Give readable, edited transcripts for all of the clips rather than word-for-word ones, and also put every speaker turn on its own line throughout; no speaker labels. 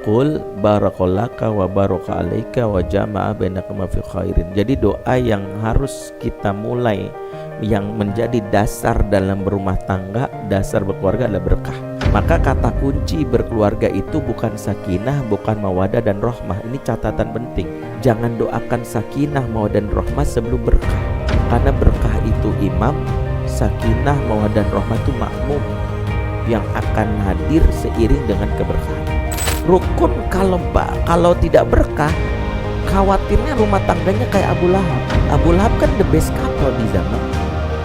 Qul barakalaka wa baraka alaika wa jama'a bainakuma fi khairin. Jadi doa yang harus kita mulai, yang menjadi dasar dalam berumah tangga, dasar berkeluarga adalah berkah. Maka kata kunci berkeluarga itu bukan sakinah, bukan mawadah dan rahmah. Ini catatan penting. Jangan doakan sakinah, mawadah dan rahmah sebelum berkah. Karena berkah itu imam, sakinah, mawadah dan rahmah itu makmum yang akan hadir seiring dengan keberkahan. Rukun kalau tidak berkah, khawatirnya rumah tangganya kayak Abu Lahab. Abu Lahab kan the best couple di zaman.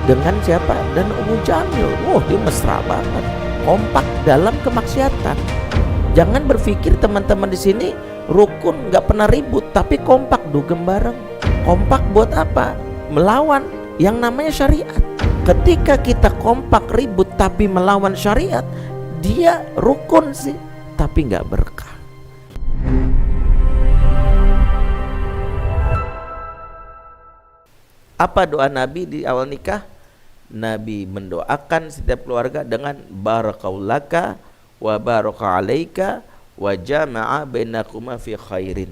Dengan siapa? Dan Ummu Jamil. Dia mesra banget, kompak dalam kemaksiatan. Jangan berpikir teman-teman di sini rukun nggak pernah ribut, tapi kompak dugem bareng. Kompak buat apa? Melawan yang namanya syariat. Ketika kita kompak ribut tapi melawan syariat, dia rukun sih, tapi nggak berkah. Apa doa Nabi di awal nikah? Nabi mendoakan setiap keluarga dengan barakaulaka wa baraka alaika wa jama'a bainakuma fi khairin.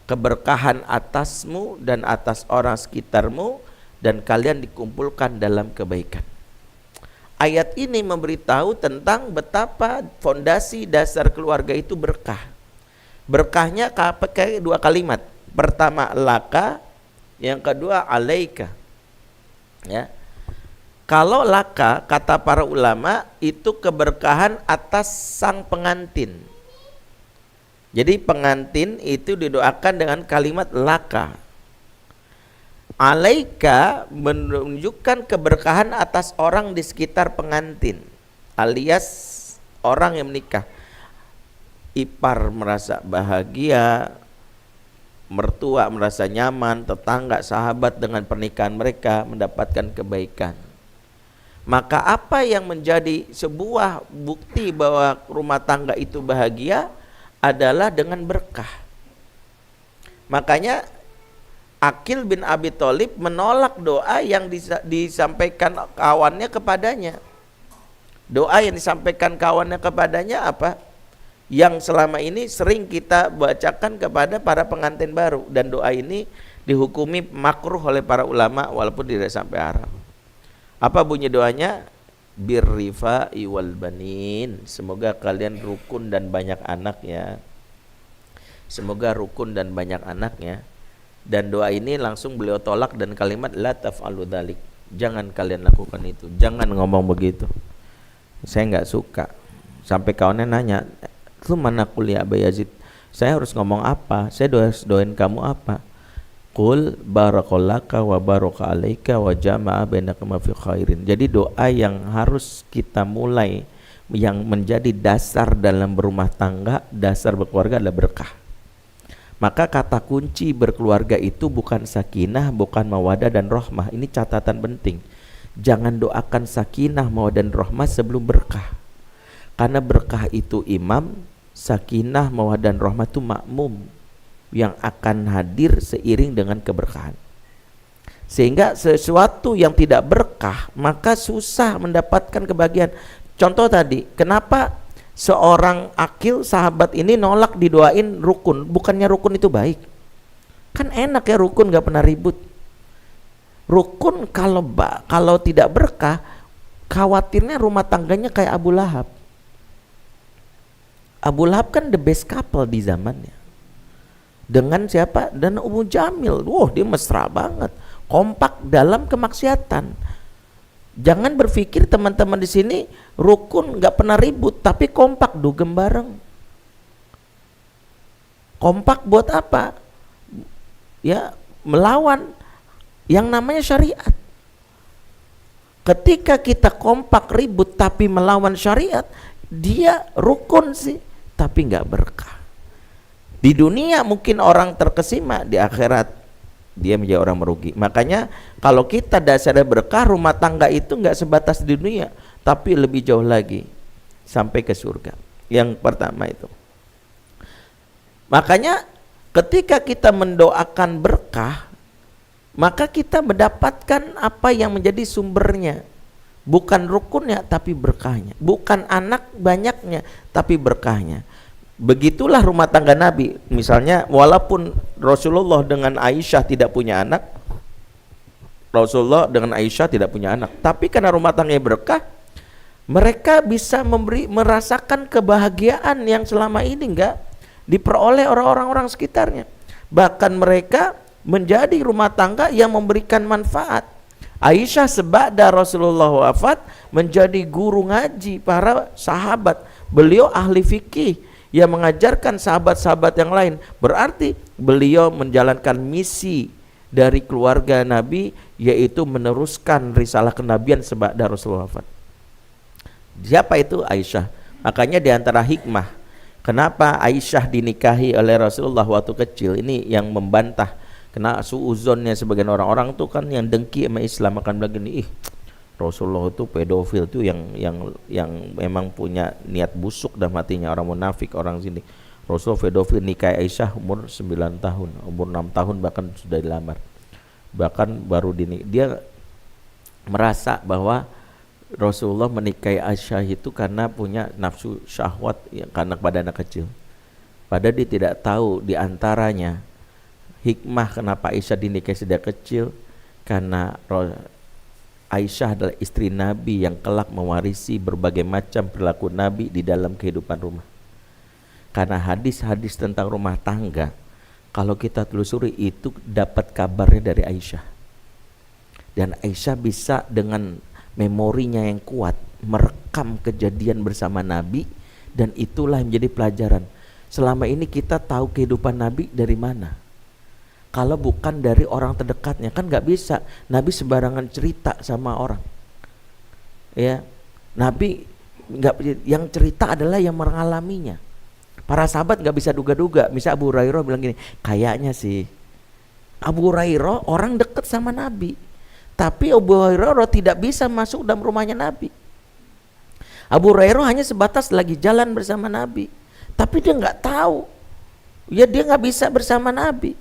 Keberkahan atasmu dan atas orang sekitarmu, dan kalian dikumpulkan dalam kebaikan. Ayat ini memberitahu tentang betapa fondasi dasar keluarga itu berkah. Berkahnya pakai dua kalimat. Pertama laka, yang kedua alaika. Ya. Kalau laka, kata para ulama, itu keberkahan atas sang pengantin. Jadi pengantin itu didoakan dengan kalimat laka. Alaika menunjukkan keberkahan atas orang di sekitar pengantin, alias orang yang menikah. Ipar merasa bahagia, mertua merasa nyaman, tetangga, sahabat dengan pernikahan mereka mendapatkan kebaikan. Maka apa yang menjadi sebuah bukti bahwa rumah tangga itu bahagia adalah dengan berkah. Makanya Aqil bin Abi Thalib menolak doa yang disampaikan kawannya kepadanya. Doa yang disampaikan kawannya kepadanya apa? Yang selama ini sering kita bacakan kepada para pengantin baru, dan doa ini dihukumi makruh oleh para ulama walaupun tidak sampai haram. Apa bunyi doanya? Birrifa'i wal banin. Semoga kalian rukun dan banyak anak ya. Semoga rukun dan banyak anaknya. Dan doa ini langsung beliau tolak dan kalimat la taf'alu dzalik. Jangan kalian lakukan itu. Jangan ngomong begitu. Saya enggak suka. Sampai kawannya nanya, "Lu mana kuliah Aba Yazid? Saya harus ngomong apa? Saya doain kamu apa?" Qul barakalaka wa baraka alaika wa jama'a bainakuma fi khairin. Jadi doa yang harus kita mulai, yang menjadi dasar dalam berumah tangga, dasar berkeluarga adalah berkah. Maka kata kunci berkeluarga itu bukan sakinah, bukan mawadah dan rahmah. Ini catatan penting. Jangan doakan sakinah, mawadah dan rahmah sebelum berkah. Karena berkah itu imam, sakinah, mawadah dan rahmah itu makmum yang akan hadir seiring dengan keberkahan. Sehingga sesuatu yang tidak berkah maka susah mendapatkan kebahagiaan. Contoh tadi, kenapa seorang Aqil sahabat ini nolak didoain rukun? Bukannya rukun itu baik? Kan enak ya rukun, gak pernah ribut. Rukun kalau tidak berkah, khawatirnya rumah tangganya kayak Abu Lahab. Abu Lahab kan the best couple di zamannya. Dengan siapa? Dan Ummu Jamil. Dia mesra banget, kompak dalam kemaksiatan. Jangan berpikir teman-teman di sini rukun nggak pernah ribut, tapi kompak dugem bareng. Kompak buat apa? Ya, melawan yang namanya syariat. Ketika kita kompak ribut tapi melawan syariat, dia rukun sih, tapi nggak berkah. Di dunia mungkin orang terkesima, di akhirat dia menjadi orang merugi. Makanya kalau kita dasarnya berkah, rumah tangga itu nggak sebatas di dunia, tapi lebih jauh lagi sampai ke surga. Yang pertama itu. Makanya ketika kita mendoakan berkah, maka kita mendapatkan apa yang menjadi sumbernya. Bukan rukunnya tapi berkahnya. Bukan anak banyaknya tapi berkahnya. Begitulah rumah tangga Nabi. Misalnya walaupun Rasulullah dengan Aisyah tidak punya anak, tapi karena rumah tangganya berkah, mereka bisa merasakan kebahagiaan yang selama ini enggak diperoleh orang-orang sekitarnya. Bahkan mereka menjadi rumah tangga yang memberikan manfaat. Aisyah sebada Rasulullah wafat menjadi guru ngaji para sahabat. Beliau ahli fikih yang mengajarkan sahabat-sahabat yang lain. Berarti beliau menjalankan misi dari keluarga Nabi, yaitu meneruskan risalah kenabian sebada Rasulullah wafat. Siapa itu? Aisyah. Makanya diantara hikmah kenapa Aisyah dinikahi oleh Rasulullah waktu kecil, ini yang membantah kena suuzonnya sebagian orang-orang tuh kan yang dengki sama Islam, akan bilang gini, Rasulullah itu pedofil tuh yang memang punya niat busuk dalam hatinya, orang munafik, orang sini. Rasulullah pedofil, nikah Aisyah umur 9 tahun, umur 6 tahun bahkan sudah dilamar. Bahkan baru dia merasa bahwa Rasulullah menikahi Aisyah itu karena punya nafsu syahwat karena pada anak kecil. Padahal dia tidak tahu diantaranya hikmah kenapa Aisyah dinikahi sejak kecil, karena Aisyah adalah istri Nabi yang kelak mewarisi berbagai macam perilaku Nabi di dalam kehidupan rumah. Karena hadis-hadis tentang rumah tangga, kalau kita telusuri itu dapat kabarnya dari Aisyah. Dan Aisyah bisa dengan memorinya yang kuat merekam kejadian bersama Nabi, dan itulah yang menjadi pelajaran. Selama ini kita tahu kehidupan Nabi dari mana? Kalau bukan dari orang terdekatnya, kan nggak bisa. Nabi sembarangan cerita sama orang. Ya, Nabi nggak, yang cerita adalah yang mengalaminya. Para sahabat nggak bisa duga-duga. Misal Abu Hurairah bilang gini, kayaknya sih Abu Hurairah orang dekat sama Nabi, tapi Abu Hurairah tidak bisa masuk dalam rumahnya Nabi. Abu Hurairah hanya sebatas lagi jalan bersama Nabi, tapi dia nggak tahu. Ya dia nggak bisa bersama Nabi.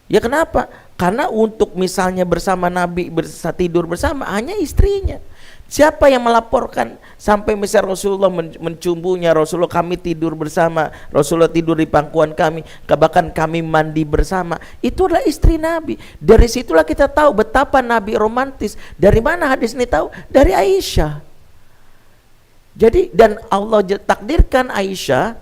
Ya kenapa? Karena untuk misalnya bersama Nabi, tidur bersama hanya istrinya. Siapa yang melaporkan sampai misal Rasulullah mencumbunya, Rasulullah kami tidur bersama, Rasulullah tidur di pangkuan kami, bahkan kami mandi bersama, itu adalah istri Nabi. Dari situlah kita tahu betapa Nabi romantis. Dari mana hadis ini tahu? Dari Aisyah. Jadi dan Allah takdirkan Aisyah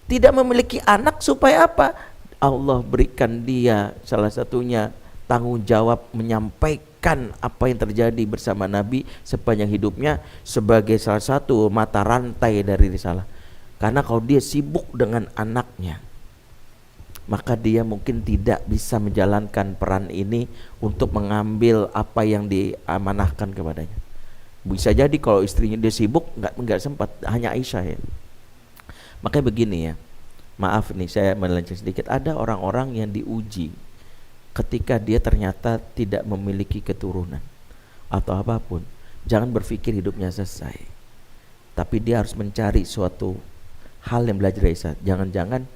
tidak memiliki anak supaya apa? Allah berikan dia salah satunya tanggung jawab menyampaikan apa yang terjadi bersama Nabi sepanjang hidupnya sebagai salah satu mata rantai dari risalah. Karena kalau dia sibuk dengan anaknya, maka dia mungkin tidak bisa menjalankan peran ini untuk mengambil apa yang diamanahkan kepadanya. Bisa jadi kalau istrinya dia sibuk nggak sempat, hanya Aisyah ya. Makanya begini ya. Maaf nih saya melenceng sedikit, ada orang-orang yang diuji ketika dia ternyata tidak memiliki keturunan atau apapun. Jangan berpikir hidupnya selesai, tapi dia harus mencari suatu hal yang belajar dari Isa. Jangan-jangan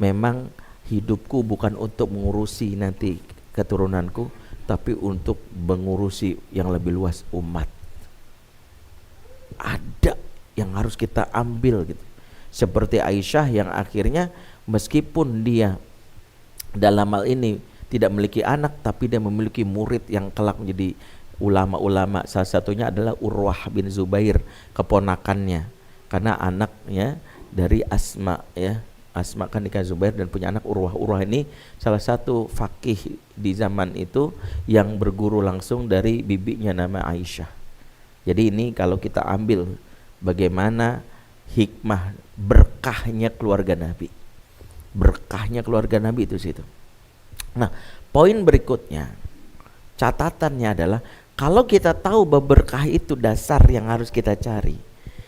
memang hidupku bukan untuk mengurusi nanti keturunanku, tapi untuk mengurusi yang lebih luas umat. Ada yang harus kita ambil gitu. Seperti Aisyah yang akhirnya meskipun dia dalam hal ini tidak memiliki anak, tapi dia memiliki murid yang kelak menjadi ulama-ulama. Salah satunya adalah Urwah bin Zubair, keponakannya, karena anaknya dari Asma ya. Asma kan nikah Zubair dan punya anak Urwah. Urwah ini salah satu fakih di zaman itu yang berguru langsung dari bibinya nama Aisyah. Jadi ini kalau kita ambil bagaimana hikmah berkahnya keluarga Nabi. Berkahnya keluarga Nabi itu situ. Nah, poin berikutnya, catatannya adalah kalau kita tahu bahwa berkah itu dasar yang harus kita cari,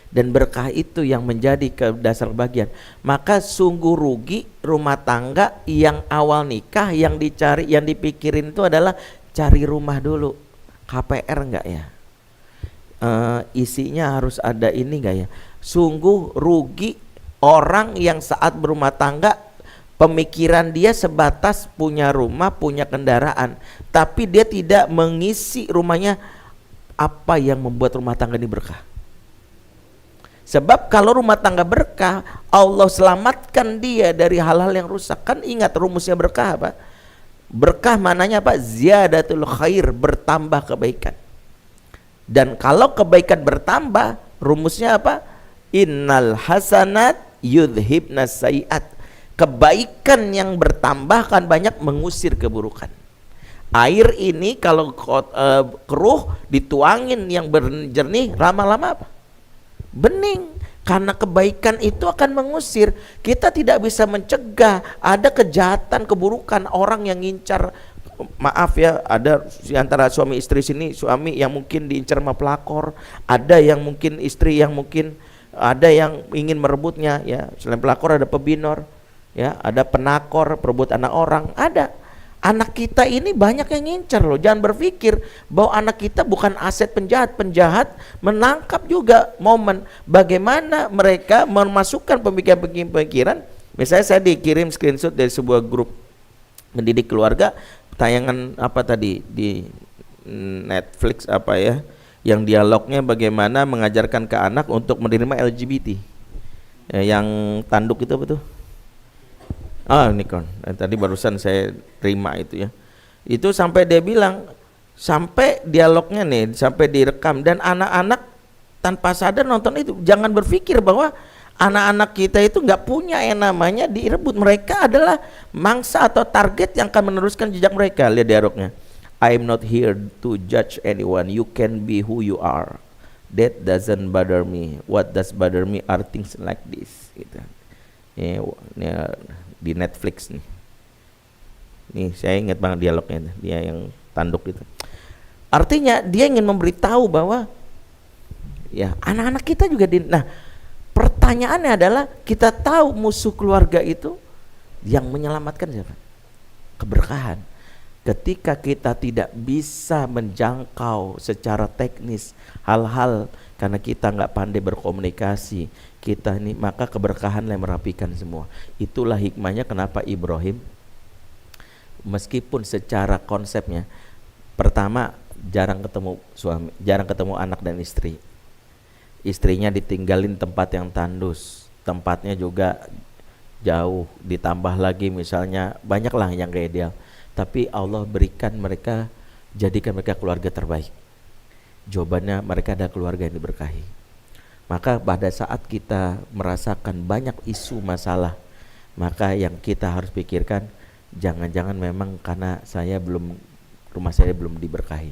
dan berkah itu yang menjadi dasar bagian, maka sungguh rugi rumah tangga yang awal nikah yang dicari, yang dipikirin itu adalah cari rumah dulu. KPR enggak ya? Isinya harus ada ini enggak ya? Sungguh rugi orang yang saat berumah tangga pemikiran dia sebatas punya rumah, punya kendaraan, tapi dia tidak mengisi rumahnya apa yang membuat rumah tangga ini berkah. Sebab kalau rumah tangga berkah, Allah selamatkan dia dari hal-hal yang rusak. Kan ingat rumusnya berkah apa? Berkah mananya apa? Ziyadatul khair, bertambah kebaikan. Dan kalau kebaikan bertambah, rumusnya apa? Innal hasanat yudhibnas sayiat. Kebaikan yang bertambah kan banyak mengusir keburukan. Air ini kalau keruh dituangin yang jernih, lama-lama apa? Bening. Karena kebaikan itu akan mengusir. Kita tidak bisa mencegah ada kejahatan, keburukan orang yang ngincar. Maaf ya, ada di antara suami istri sini, suami yang mungkin diincar sama pelakor, ada yang mungkin istri yang mungkin ada yang ingin merebutnya ya. Selain pelakor ada pebinor ya, ada penakor, perebut anak orang, ada. Anak kita ini banyak yang ngincar loh. Jangan berpikir bahwa anak kita bukan aset penjahat. Penjahat menangkap juga momen bagaimana mereka memasukkan pemikiran-pemikiran. Misalnya saya dikirim screenshot dari sebuah grup mendidik keluarga, tayangan apa tadi di Netflix apa ya, yang dialognya bagaimana mengajarkan ke anak untuk menerima LGBT ya, yang tanduk itu betul. Ini kan tadi barusan saya terima itu ya. Itu sampai dia bilang, sampai dialognya nih, sampai direkam, dan anak-anak tanpa sadar nonton itu. Jangan berpikir bahwa anak-anak kita itu nggak punya yang namanya direbut. Mereka adalah mangsa atau target yang akan meneruskan jejak mereka. Lihat dialognya. I'm not here to judge anyone. You can be who you are. That doesn't bother me. What does bother me are things like this. Gitu. Ya, di Netflix nih. Nih saya ingat banget dialognya, dia yang tanduk itu. Artinya dia ingin memberitahu bahwa ya anak-anak kita juga nah, pertanyaannya adalah kita tahu musuh keluarga itu yang menyelamatkan siapa? Keberkahan. Ketika kita tidak bisa menjangkau secara teknis hal-hal karena kita nggak pandai berkomunikasi, kita ini, maka keberkahan yang merapikan semua. Itulah hikmahnya kenapa Ibrahim, meskipun secara konsepnya pertama jarang ketemu suami, jarang ketemu anak dan istri. Istrinya ditinggalin tempat yang tandus, tempatnya juga jauh, ditambah lagi misalnya banyaklah yang gak ideal. Tapi Allah berikan mereka, jadikan mereka keluarga terbaik. Jawabannya mereka ada keluarga yang diberkahi. Maka pada saat kita merasakan banyak isu masalah, maka yang kita harus pikirkan, jangan-jangan memang karena rumah saya belum diberkahi.